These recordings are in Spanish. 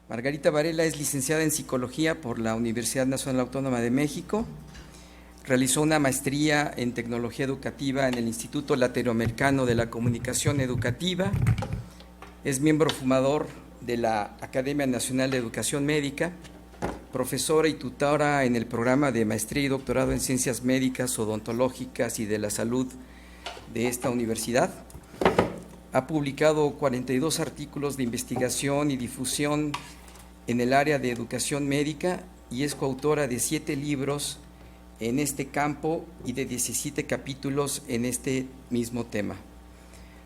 Margarita Varela es licenciada en Psicología por la Universidad Nacional Autónoma de México. Realizó una maestría en Tecnología Educativa en el Instituto Latinoamericano de la Comunicación Educativa. Es miembro fundador de la Academia Nacional de Educación Médica, profesora y tutora en el programa de maestría y doctorado en Ciencias Médicas, Odontológicas y de la Salud de esta universidad. Ha publicado 42 artículos de investigación y difusión en el área de educación médica y es coautora de 7 libros en este campo y de 17 capítulos en este mismo tema.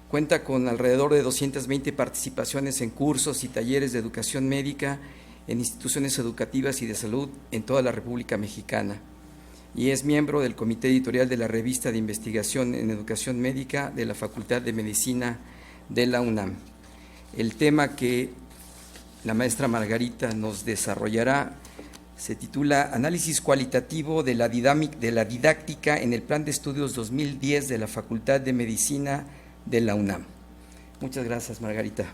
Cuenta con alrededor de 220 participaciones en cursos y talleres de educación médica en instituciones educativas y de salud en toda la República Mexicana y es miembro del comité editorial de la revista de investigación en educación médica de la Facultad de Medicina de la UNAM. El tema que la maestra Margarita nos desarrollará se titula Análisis cualitativo de la didáctica en el Plan de Estudios 2010 de la Facultad de Medicina de la UNAM. Muchas gracias, Margarita.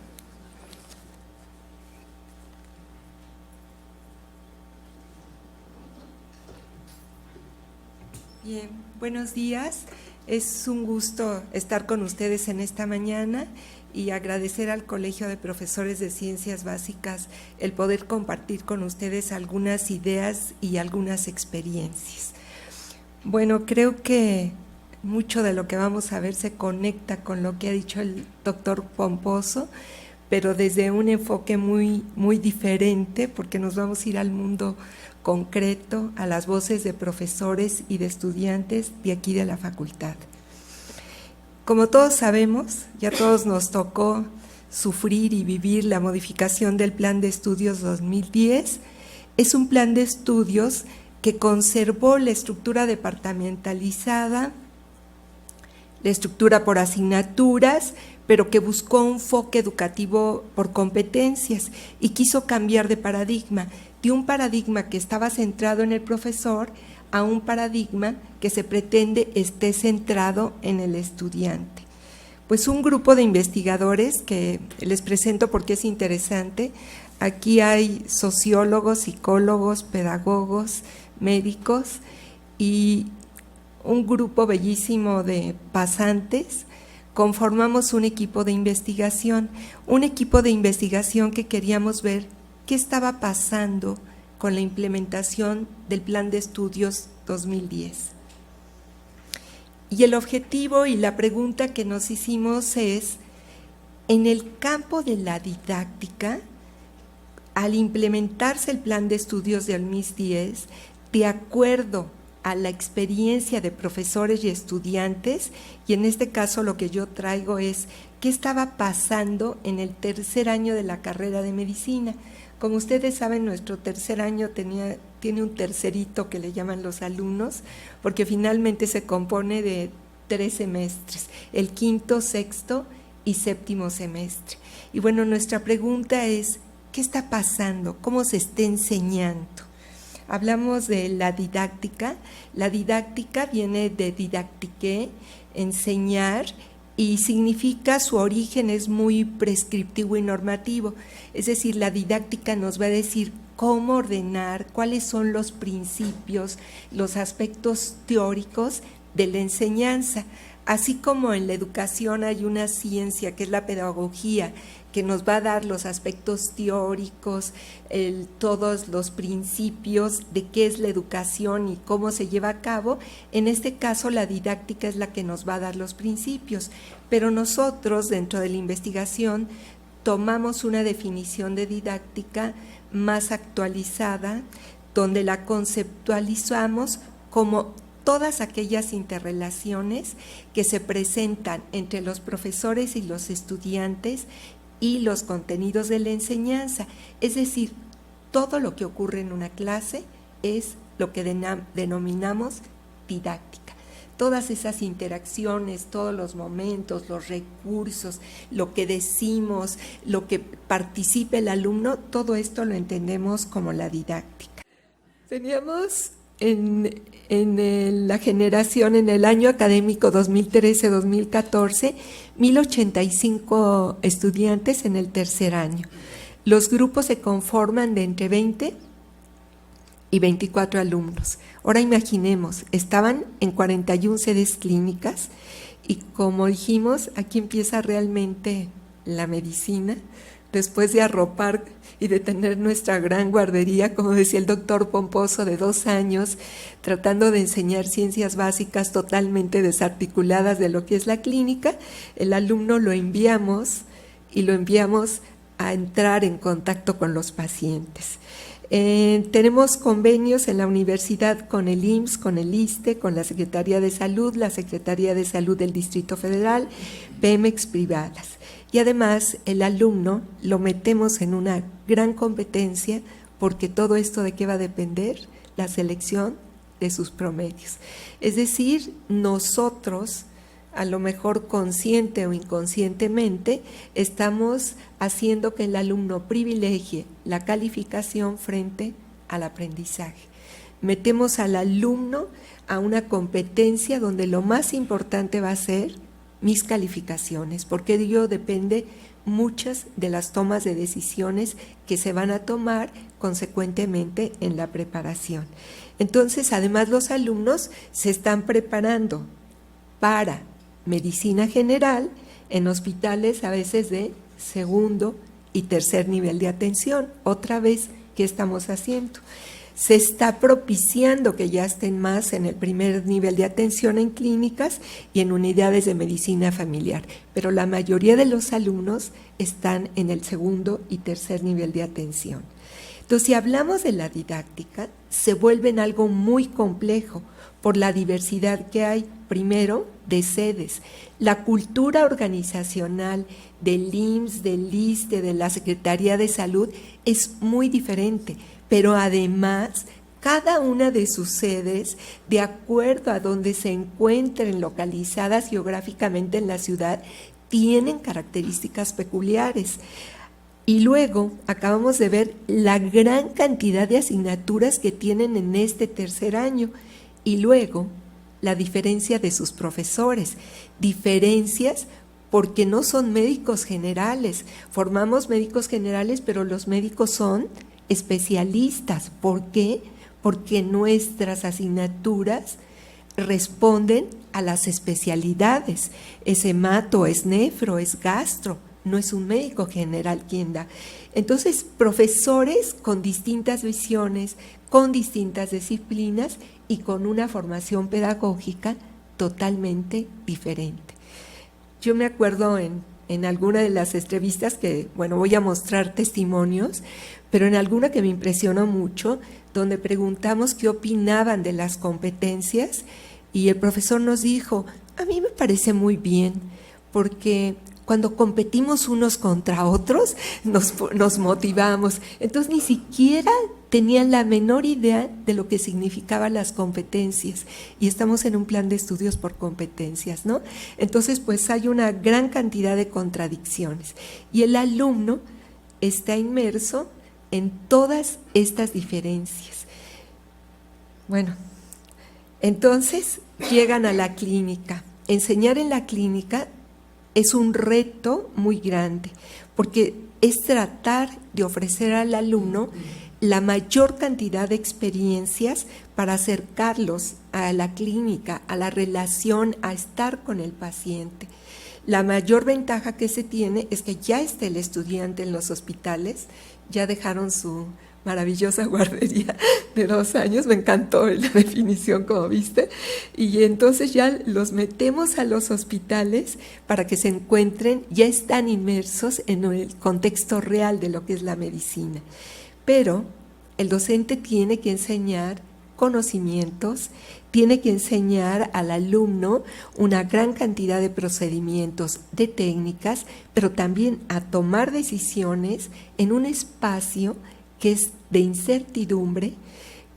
Bien, buenos días. Es un gusto estar con ustedes en esta mañana y agradecer al Colegio de Profesores de Ciencias Básicas el poder compartir con ustedes algunas ideas y algunas experiencias. Bueno, creo que mucho de lo que vamos a ver se conecta con lo que ha dicho el doctor Pomposo, pero desde un enfoque muy diferente, porque nos vamos a ir al mundo concreto, a las voces de profesores y de estudiantes de aquí de la facultad. Como todos sabemos, ya todos nos tocó sufrir y vivir la modificación del Plan de Estudios 2010. Es un plan de estudios que conservó la estructura departamentalizada, la estructura por asignaturas, pero que buscó un enfoque educativo por competencias y quiso cambiar de paradigma, de un paradigma que estaba centrado en el profesor a un paradigma que se pretende esté centrado en el estudiante. Pues un grupo de investigadores que les presento porque es interesante. Aquí hay sociólogos, psicólogos, pedagogos, médicos y un grupo bellísimo de pasantes. Conformamos un equipo de investigación que queríamos ver qué estaba pasando con la implementación del Plan de Estudios 2010. Y el objetivo y la pregunta que nos hicimos es, en el campo de la didáctica, al implementarse el Plan de Estudios del 2010, de acuerdo a la experiencia de profesores y estudiantes, y en este caso lo que yo traigo es qué estaba pasando en el tercer año de la carrera de medicina. Como ustedes saben, nuestro tercer año tiene un tercerito que le llaman los alumnos, porque finalmente se compone de 3 semestres, el quinto, sexto y séptimo semestre. Y bueno, nuestra pregunta es, ¿qué está pasando? ¿Cómo se está enseñando? Hablamos de la didáctica viene de didactique, enseñar, y significa, su origen es muy prescriptivo y normativo, es decir, la didáctica nos va a decir cómo ordenar, cuáles son los principios, los aspectos teóricos de la enseñanza, así como en la educación hay una ciencia que es la pedagogía, que nos va a dar los aspectos teóricos, todos los principios de qué es la educación y cómo se lleva a cabo. En este caso, la didáctica es la que nos va a dar los principios, pero nosotros, dentro de la investigación, tomamos una definición de didáctica más actualizada, donde la conceptualizamos como todas aquellas interrelaciones que se presentan entre los profesores y los estudiantes y los contenidos de la enseñanza, es decir, todo lo que ocurre en una clase es lo que denominamos didáctica. Todas esas interacciones, todos los momentos, los recursos, lo que decimos, lo que participa el alumno, todo esto lo entendemos como la didáctica. Teníamos en la generación, en el año académico 2013-2014, 1085 estudiantes en el tercer año. Los grupos se conforman de entre 20 y 24 alumnos. Ahora imaginemos, estaban en 41 sedes clínicas y como dijimos, aquí empieza realmente la medicina, después de arropar y de tener nuestra gran guardería, como decía el doctor Pomposo, de 2 años, tratando de enseñar ciencias básicas totalmente desarticuladas de lo que es la clínica, el alumno lo enviamos a entrar en contacto con los pacientes. Tenemos convenios en la universidad con el IMSS, con el ISSSTE, con la Secretaría de Salud, la Secretaría de Salud del Distrito Federal, Pemex privadas. Y además el alumno lo metemos en una gran competencia porque todo esto de qué va a depender, la selección de sus promedios. Es decir, nosotros, a lo mejor consciente o inconscientemente, estamos haciendo que el alumno privilegie la calificación frente al aprendizaje. Metemos al alumno a una competencia donde lo más importante va a ser mis calificaciones, porque de ello depende muchas de las tomas de decisiones que se van a tomar consecuentemente en la preparación. Entonces, además los alumnos se están preparando para medicina general en hospitales a veces de segundo y tercer nivel de atención. Otra vez, ¿qué estamos haciendo? Se está propiciando que ya estén más en el primer nivel de atención en clínicas y en unidades de medicina familiar, pero la mayoría de los alumnos están en el segundo y tercer nivel de atención. Entonces, si hablamos de la didáctica, se vuelve en algo muy complejo por la diversidad que hay, primero, de sedes. La cultura organizacional del IMSS, del ISSSTE, de la Secretaría de Salud es muy diferente, pero además cada una de sus sedes, de acuerdo a donde se encuentren localizadas geográficamente en la ciudad, tienen características peculiares. Y luego acabamos de ver la gran cantidad de asignaturas que tienen en este tercer año y luego la diferencia de sus profesores, diferencias porque no son médicos generales, formamos médicos generales, pero los médicos son especialistas. ¿Por qué? Porque nuestras asignaturas responden a las especialidades. Es hemato, es nefro, es gastro, no es un médico general quien da. Entonces, profesores con distintas visiones, con distintas disciplinas y con una formación pedagógica totalmente diferente. Yo me acuerdo en alguna de las entrevistas que, bueno, voy a mostrar testimonios, pero en alguna que me impresionó mucho, donde preguntamos qué opinaban de las competencias y el profesor nos dijo, a mí me parece muy bien, porque cuando competimos unos contra otros nos motivamos. Entonces ni siquiera tenían la menor idea de lo que significaban las competencias y estamos en un plan de estudios por competencias, ¿no? Entonces pues hay una gran cantidad de contradicciones y el alumno está inmerso en todas estas diferencias. Bueno, entonces llegan a la clínica. Enseñar en la clínica es un reto muy grande, porque es tratar de ofrecer al alumno la mayor cantidad de experiencias para acercarlos a la clínica, a la relación, a estar con el paciente. La mayor ventaja que se tiene es que ya está el estudiante en los hospitales, ya dejaron su maravillosa guardería de 2 años, me encantó la definición como viste, y entonces ya los metemos a los hospitales para que se encuentren, ya están inmersos en el contexto real de lo que es la medicina. Pero el docente tiene que enseñar conocimientos, tiene que enseñar al alumno una gran cantidad de procedimientos, de técnicas, pero también a tomar decisiones en un espacio que es de incertidumbre,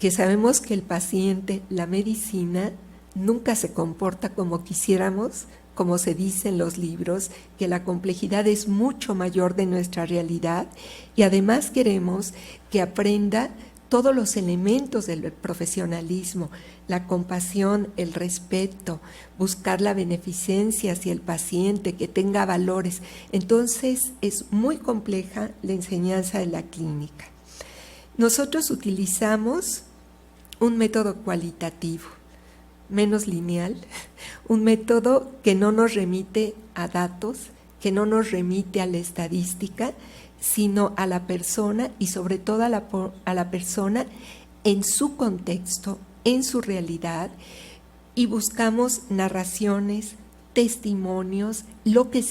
que sabemos que el paciente, la medicina, nunca se comporta como quisiéramos, como se dice en los libros, que la complejidad es mucho mayor de nuestra realidad y además queremos que aprenda todos los elementos del profesionalismo, la compasión, el respeto, buscar la beneficencia hacia el paciente, que tenga valores. Entonces es muy compleja la enseñanza de la clínica. Nosotros utilizamos un método cualitativo, menos lineal, un método que no nos remite a datos, que no nos remite a la estadística, sino a la persona y sobre todo a la persona en su contexto, en su realidad, y buscamos narraciones, testimonios, lo que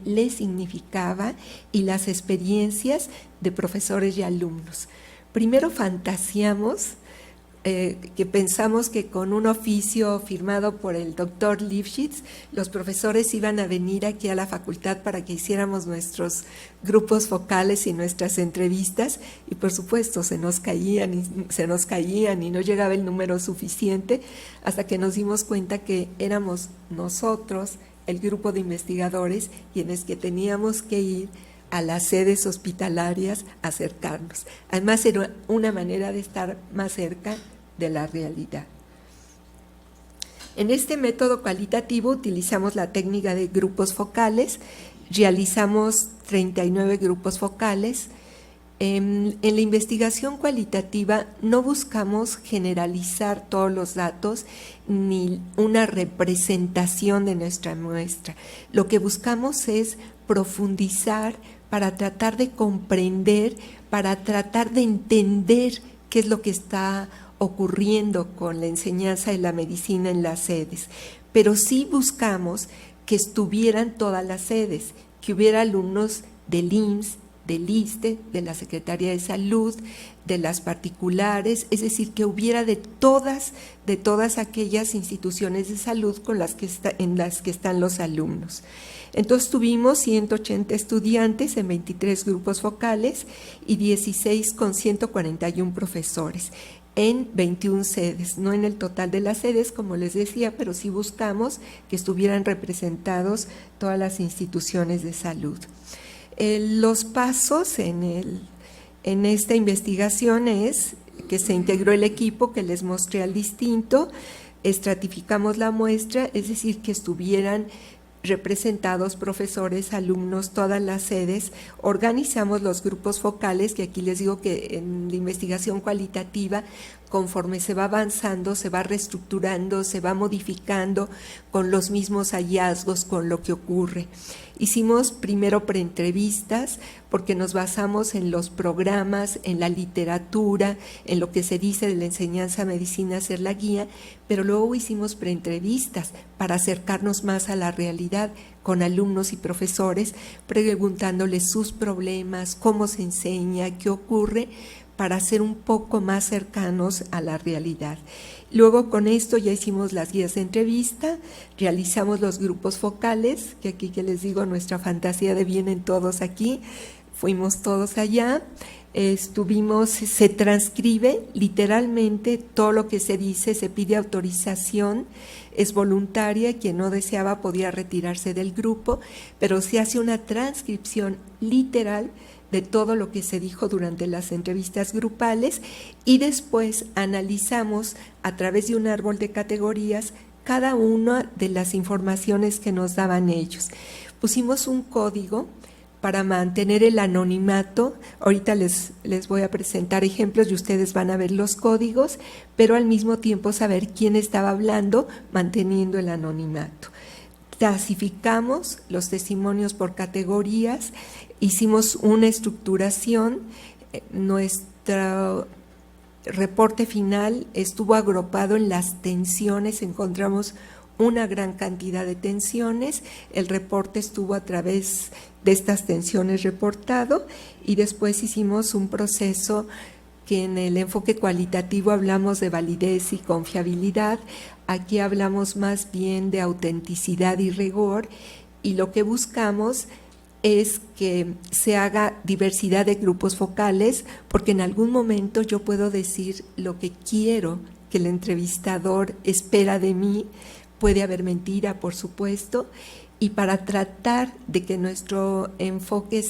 le significaba y las experiencias de profesores y alumnos. Primero fantaseamos que pensamos que con un oficio firmado por el doctor Lifshitz, los profesores iban a venir aquí a la facultad para que hiciéramos nuestros grupos focales y nuestras entrevistas, y por supuesto se nos caían y no llegaba el número suficiente, hasta que nos dimos cuenta que éramos nosotros, el grupo de investigadores, quienes que teníamos que ir a las sedes hospitalarias a acercarnos. Además era una manera de estar más cerca de la realidad. En este método cualitativo utilizamos la técnica de grupos focales, realizamos 39 grupos focales. En la investigación cualitativa no buscamos generalizar todos los datos ni una representación de nuestra muestra. Lo que buscamos es profundizar para tratar de comprender, para tratar de entender qué es lo que está ocurriendo con la enseñanza de la medicina en las sedes. Pero sí buscamos que estuvieran todas las sedes, que hubiera alumnos del IMSS, del ISSSTE, de la Secretaría de Salud, de las particulares, es decir, que hubiera de todas aquellas instituciones de salud en las que están los alumnos. Entonces tuvimos 180 estudiantes en 23 grupos focales y 16 con 141 profesores en 21 sedes, no en el total de las sedes, como les decía, pero sí buscamos que estuvieran representados todas las instituciones de salud. Los pasos en esta investigación es que se integró el equipo que les mostré al distinto, estratificamos la muestra, es decir, que estuvieran representados profesores, alumnos, todas las sedes, organizamos los grupos focales, que aquí les digo que en la investigación cualitativa, conforme se va avanzando, se va reestructurando, se va modificando con los mismos hallazgos, con lo que ocurre. Hicimos primero preentrevistas porque nos basamos en los programas, en la literatura, en lo que se dice de la enseñanza medicina ser la guía, pero luego hicimos preentrevistas para acercarnos más a la realidad con alumnos y profesores, preguntándoles sus problemas, cómo se enseña, qué ocurre, para ser un poco más cercanos a la realidad. Luego con esto ya hicimos las guías de entrevista, realizamos los grupos focales, que aquí que les digo, nuestra fantasía de vienen todos aquí, fuimos todos allá, se transcribe literalmente todo lo que se dice, se pide autorización, es voluntaria, quien no deseaba podía retirarse del grupo, pero se hace una transcripción literal de todo lo que se dijo durante las entrevistas grupales y después analizamos a través de un árbol de categorías cada una de las informaciones que nos daban ellos. Pusimos un código para mantener el anonimato. Ahorita les voy a presentar ejemplos y ustedes van a ver los códigos, pero al mismo tiempo saber quién estaba hablando, manteniendo el anonimato. Clasificamos los testimonios por categorías, hicimos una estructuración, nuestro reporte final estuvo agrupado en las tensiones, encontramos una gran cantidad de tensiones, el reporte estuvo a través de estas tensiones reportado y después hicimos un proceso que en el enfoque cualitativo hablamos de validez y confiabilidad, aquí hablamos más bien de autenticidad y rigor y lo que buscamos es que se haga diversidad de grupos focales porque en algún momento yo puedo decir lo que quiero que el entrevistador espera de mí, puede haber mentira por supuesto y para tratar de que nuestro enfoque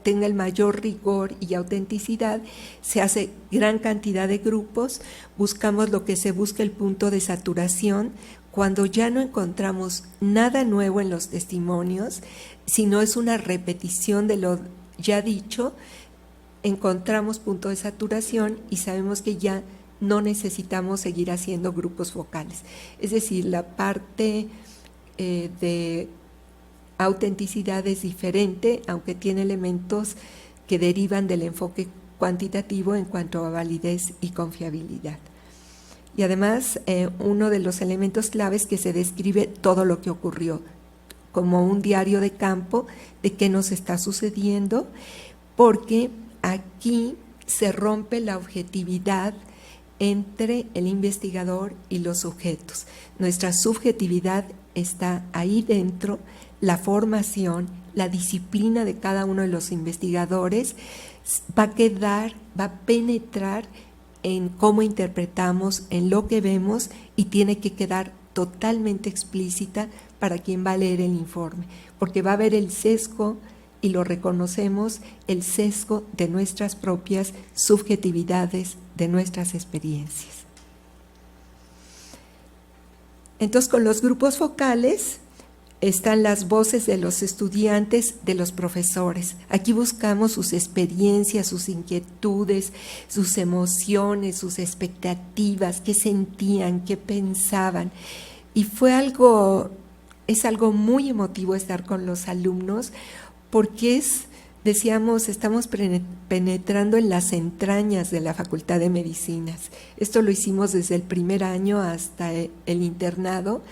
tenga el mayor rigor y autenticidad, se hace gran cantidad de grupos, buscamos lo que se busca, el punto de saturación, cuando ya no encontramos nada nuevo en los testimonios, sino es una repetición de lo ya dicho, encontramos punto de saturación y sabemos que ya no necesitamos seguir haciendo grupos focales. Es decir, la parte de autenticidad es diferente, aunque tiene elementos que derivan del enfoque cuantitativo en cuanto a validez y confiabilidad. Y además, uno de los elementos claves que se describe todo lo que ocurrió, como un diario de campo de qué nos está sucediendo, porque aquí se rompe la objetividad entre el investigador y los sujetos. Nuestra subjetividad está ahí dentro, la formación, la disciplina de cada uno de los investigadores va a penetrar en cómo interpretamos, en lo que vemos, y tiene que quedar totalmente explícita para quien va a leer el informe, porque va a haber el sesgo, y lo reconocemos, el sesgo de nuestras propias subjetividades, de nuestras experiencias. Entonces, con los grupos focales están las voces de los estudiantes, de los profesores. Aquí buscamos sus experiencias, sus inquietudes, sus emociones, sus expectativas, qué sentían, qué pensaban. Y es algo muy emotivo estar con los alumnos, porque decíamos, estamos penetrando en las entrañas de la Facultad de Medicinas. Esto lo hicimos desde el primer año hasta el internado,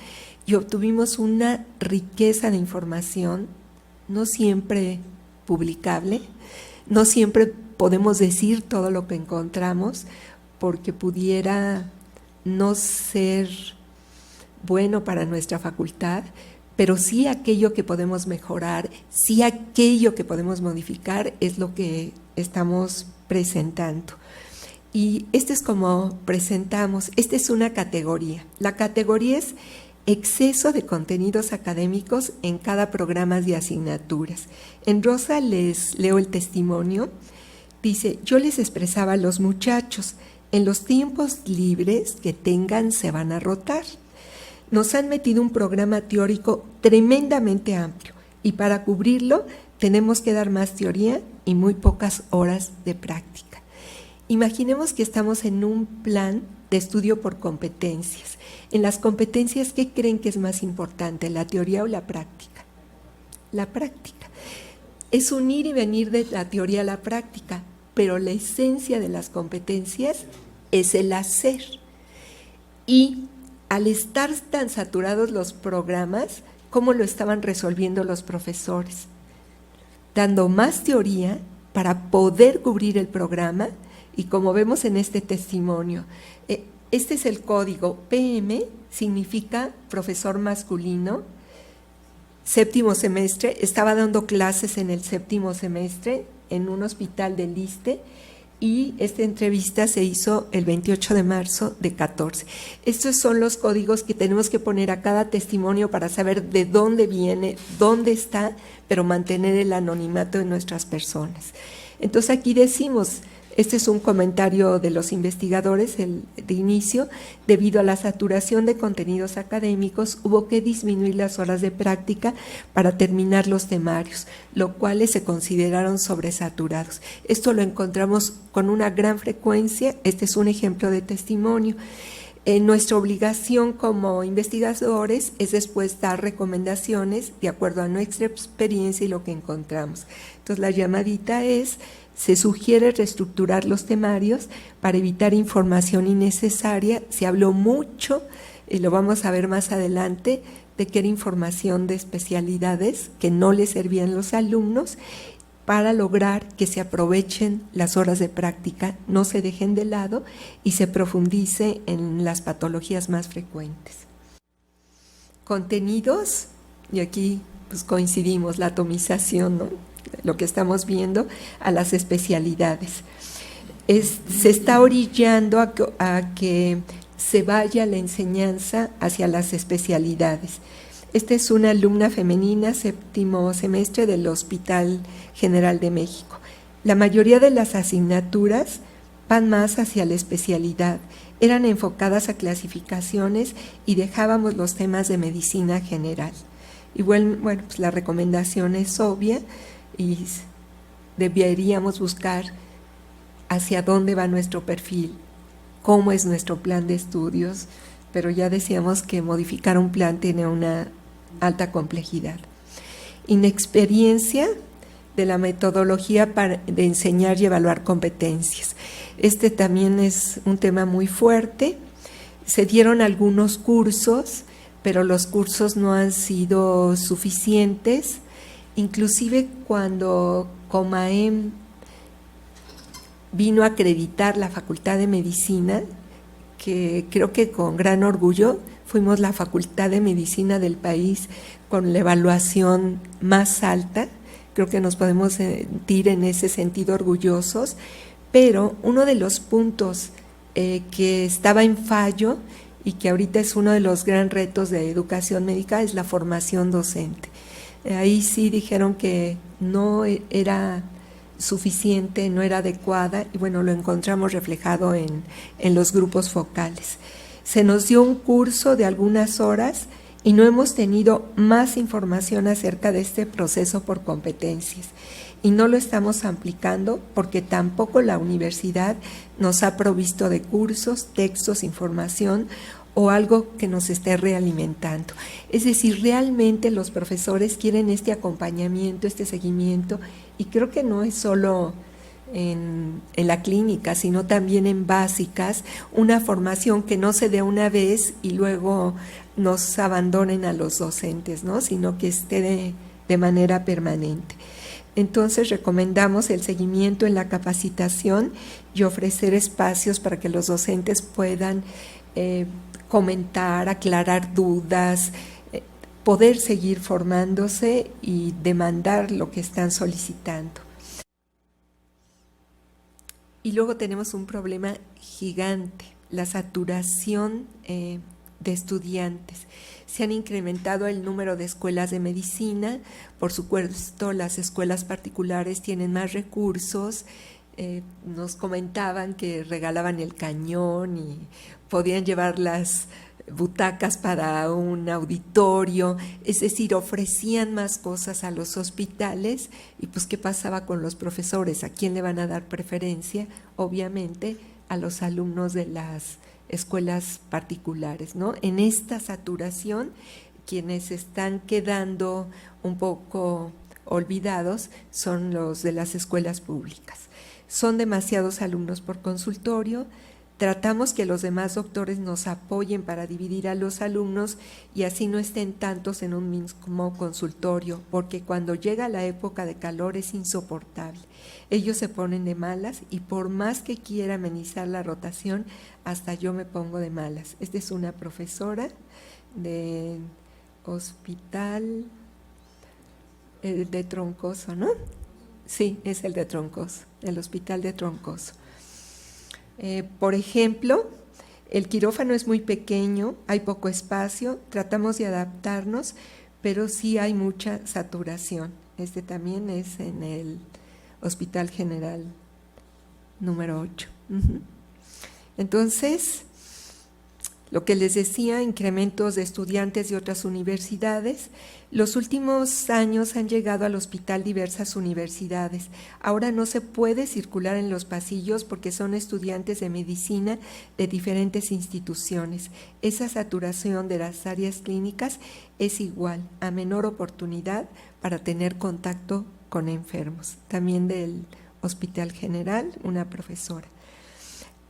y obtuvimos una riqueza de información, no siempre publicable, no siempre podemos decir todo lo que encontramos, porque pudiera no ser bueno para nuestra facultad, pero sí aquello que podemos mejorar, sí aquello que podemos modificar es lo que estamos presentando. Y este es como presentamos, esta es una categoría. La categoría es exceso de contenidos académicos en cada programa de asignaturas. En rosa les leo el testimonio. Dice, yo les expresaba a los muchachos, en los tiempos libres que tengan se van a rotar. Nos han metido un programa teórico tremendamente amplio y para cubrirlo tenemos que dar más teoría y muy pocas horas de práctica. Imaginemos que estamos en un plan de estudio por competencias. En las competencias, ¿qué creen que es más importante, la teoría o la práctica? La práctica. Es un ir y venir de la teoría a la práctica, pero la esencia de las competencias es el hacer. Y al estar tan saturados los programas, ¿cómo lo estaban resolviendo los profesores? Dando más teoría para poder cubrir el programa, y como vemos en este testimonio, este es el código. PM significa profesor masculino. Séptimo semestre, estaba dando clases en el séptimo semestre en un hospital del ISSSTE, y esta entrevista se hizo el 28 de marzo de 14. Estos son los códigos que tenemos que poner a cada testimonio para saber de dónde viene, dónde está, pero mantener el anonimato de nuestras personas. Entonces aquí decimos, este es un comentario de los investigadores de inicio, debido a la saturación de contenidos académicos, hubo que disminuir las horas de práctica para terminar los temarios, lo cual se consideraron sobresaturados. Esto lo encontramos con una gran frecuencia, este es un ejemplo de testimonio. Nuestra obligación como investigadores es después dar recomendaciones de acuerdo a nuestra experiencia y lo que encontramos. Entonces la llamadita es, se sugiere reestructurar los temarios para evitar información innecesaria. Se habló mucho, lo vamos a ver más adelante, de que era información de especialidades que no les servían a los alumnos, para lograr que se aprovechen las horas de práctica, no se dejen de lado y se profundice en las patologías más frecuentes. Contenidos, y aquí pues coincidimos, la atomización, ¿no? Lo que estamos viendo, a las especialidades. Se está orillando a que se vaya la enseñanza hacia las especialidades. Esta es una alumna femenina, 7º semestre del Hospital General de México. La mayoría de las asignaturas van más hacia la especialidad, eran enfocadas a clasificaciones y dejábamos los temas de medicina general. Igual, bueno, pues la recomendación es obvia y deberíamos buscar hacia dónde va nuestro perfil, cómo es nuestro plan de estudios, pero ya decíamos que modificar un plan tiene una alta complejidad. Inexperiencia de la metodología de enseñar y evaluar competencias. Este también es un tema muy fuerte. Se dieron algunos cursos, pero los cursos no han sido suficientes. Inclusive cuando Comaem vino a acreditar la Facultad de Medicina, que creo que con gran orgullo fuimos la Facultad de Medicina del país con la evaluación más alta, creo que nos podemos sentir en ese sentido orgullosos, pero uno de los puntos que estaba en fallo y que ahorita es uno de los gran retos de educación médica es la formación docente. Ahí sí dijeron que no era suficiente, no era adecuada, y bueno, lo encontramos reflejado en los grupos focales. Se nos dio un curso de algunas horas y no hemos tenido más información acerca de este proceso por competencias. Y no lo estamos aplicando porque tampoco la universidad nos ha provisto de cursos, textos, información o algo que nos esté realimentando. Es decir, realmente los profesores quieren este acompañamiento, este seguimiento, y creo que no es solo en la clínica, sino también en básicas, una formación que no se dé una vez y luego nos abandonen a los docentes, ¿no? Sino que esté de manera permanente. Entonces recomendamos el seguimiento en la capacitación y ofrecer espacios para que los docentes puedan comentar, aclarar dudas, poder seguir formándose y demandar lo que están solicitando. Y luego tenemos un problema gigante, la saturación de estudiantes. Se han incrementado el número de escuelas de medicina, por supuesto las escuelas particulares tienen más recursos, nos comentaban que regalaban el cañón y podían llevar las butacas para un auditorio, es decir, ofrecían más cosas a los hospitales. Y pues, ¿qué pasaba con los profesores? ¿A quién le van a dar preferencia? Obviamente a los alumnos de las escuelas particulares, ¿no? En esta saturación, quienes están quedando un poco olvidados son los de las escuelas públicas. Son demasiados alumnos por consultorio. Tratamos que los demás doctores nos apoyen para dividir a los alumnos y así no estén tantos en un mismo consultorio, porque cuando llega la época de calor es insoportable. Ellos se ponen de malas y por más que quiera amenizar la rotación, hasta yo me pongo de malas. Esta es una profesora de hospital de Troncoso, ¿no? Sí, es el de Troncoso, el hospital de Troncoso. Por ejemplo, el quirófano es muy pequeño, hay poco espacio, tratamos de adaptarnos, pero sí hay mucha saturación. Este también es en el Hospital General número 8. Entonces, lo que les decía, incrementos de estudiantes de otras universidades. Los últimos años han llegado al hospital diversas universidades. Ahora no se puede circular en los pasillos porque son estudiantes de medicina de diferentes instituciones. Esa saturación de las áreas clínicas es igual a menor oportunidad para tener contacto con enfermos. También del Hospital General, una profesora.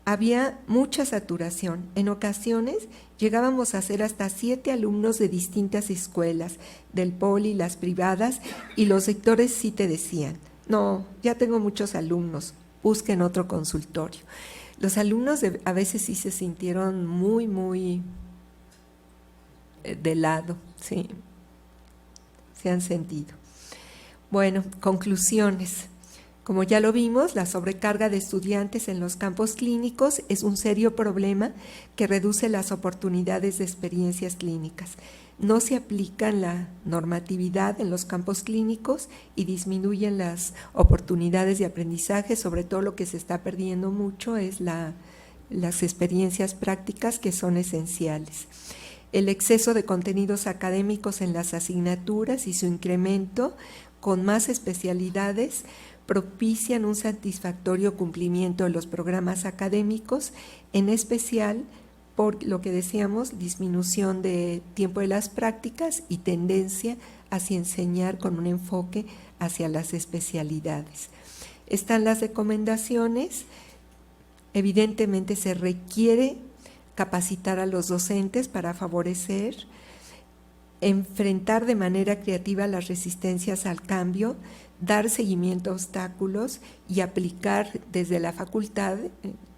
Había mucha saturación. En ocasiones llegábamos a ser hasta 7 alumnos de distintas escuelas, del poli, las privadas, y los sectores sí te decían, no, ya tengo muchos alumnos, busquen otro consultorio. Los alumnos a veces sí se sintieron muy de lado, sí, se han sentido. Bueno, conclusiones. Como ya lo vimos, la sobrecarga de estudiantes en los campos clínicos es un serio problema que reduce las oportunidades de experiencias clínicas. no se aplica la normatividad en los campos clínicos y disminuyen las oportunidades de aprendizaje. Sobre todo lo que se está perdiendo mucho es las experiencias prácticas, que son esenciales. El exceso de contenidos académicos en las asignaturas y su incremento con más especialidades propician un satisfactorio cumplimiento de los programas académicos, en especial por lo que decíamos, disminución de tiempo de las prácticas y tendencia hacia enseñar con un enfoque hacia las especialidades. Están las recomendaciones. Evidentemente se requiere capacitar a los docentes para favorecer, enfrentar de manera creativa las resistencias al cambio, dar seguimiento a obstáculos y aplicar desde la facultad.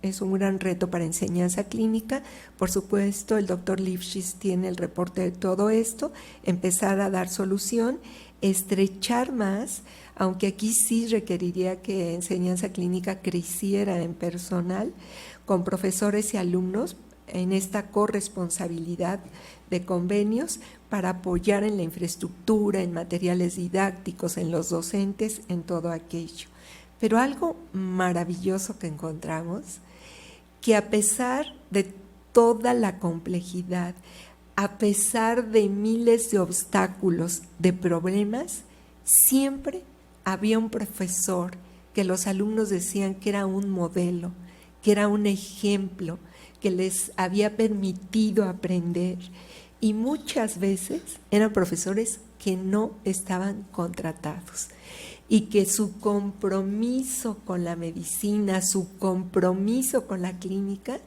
Es un gran reto para enseñanza clínica. Por supuesto, el doctor Lifshitz tiene el reporte de todo esto, empezar a dar solución, estrechar más, aunque aquí sí requeriría que enseñanza clínica creciera en personal, con profesores y alumnos, en esta corresponsabilidad de convenios para apoyar en la infraestructura, en materiales didácticos, en los docentes, en todo aquello. Pero algo maravilloso que encontramos, que a pesar de toda la complejidad, a pesar de miles de obstáculos, de problemas, siempre había un profesor que los alumnos decían que era un modelo, que era un ejemplo, que les había permitido aprender, y muchas veces eran profesores que no estaban contratados y que su compromiso con la medicina, su compromiso con la clínica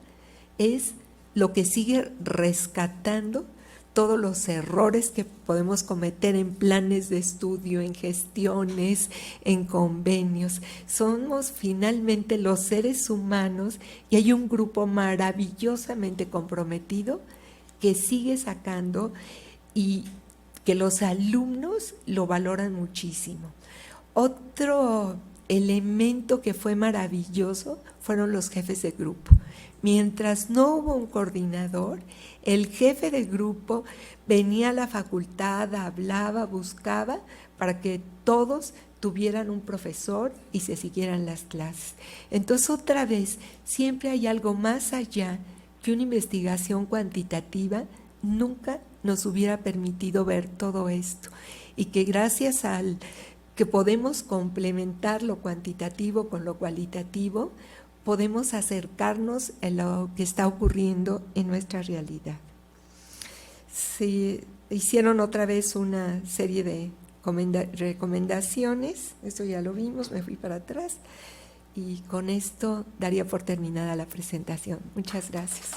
es lo que sigue rescatando todos los errores que podemos cometer en planes de estudio, en gestiones, en convenios. Somos finalmente los seres humanos y hay un grupo maravillosamente comprometido que sigue sacando y que los alumnos lo valoran muchísimo. Otro elemento que fue maravilloso fueron los jefes de grupo. Mientras no hubo un coordinador, el jefe de grupo venía a la facultad, hablaba, buscaba para que todos tuvieran un profesor y se siguieran las clases. Entonces, otra vez, siempre hay algo más allá que una investigación cuantitativa nunca nos hubiera permitido ver todo esto, y que gracias al que podemos complementar lo cuantitativo con lo cualitativo, podemos acercarnos a lo que está ocurriendo en nuestra realidad. Se hicieron otra vez una serie de recomendaciones, esto ya lo vimos, me fui para atrás, y con esto daría por terminada la presentación. Muchas gracias.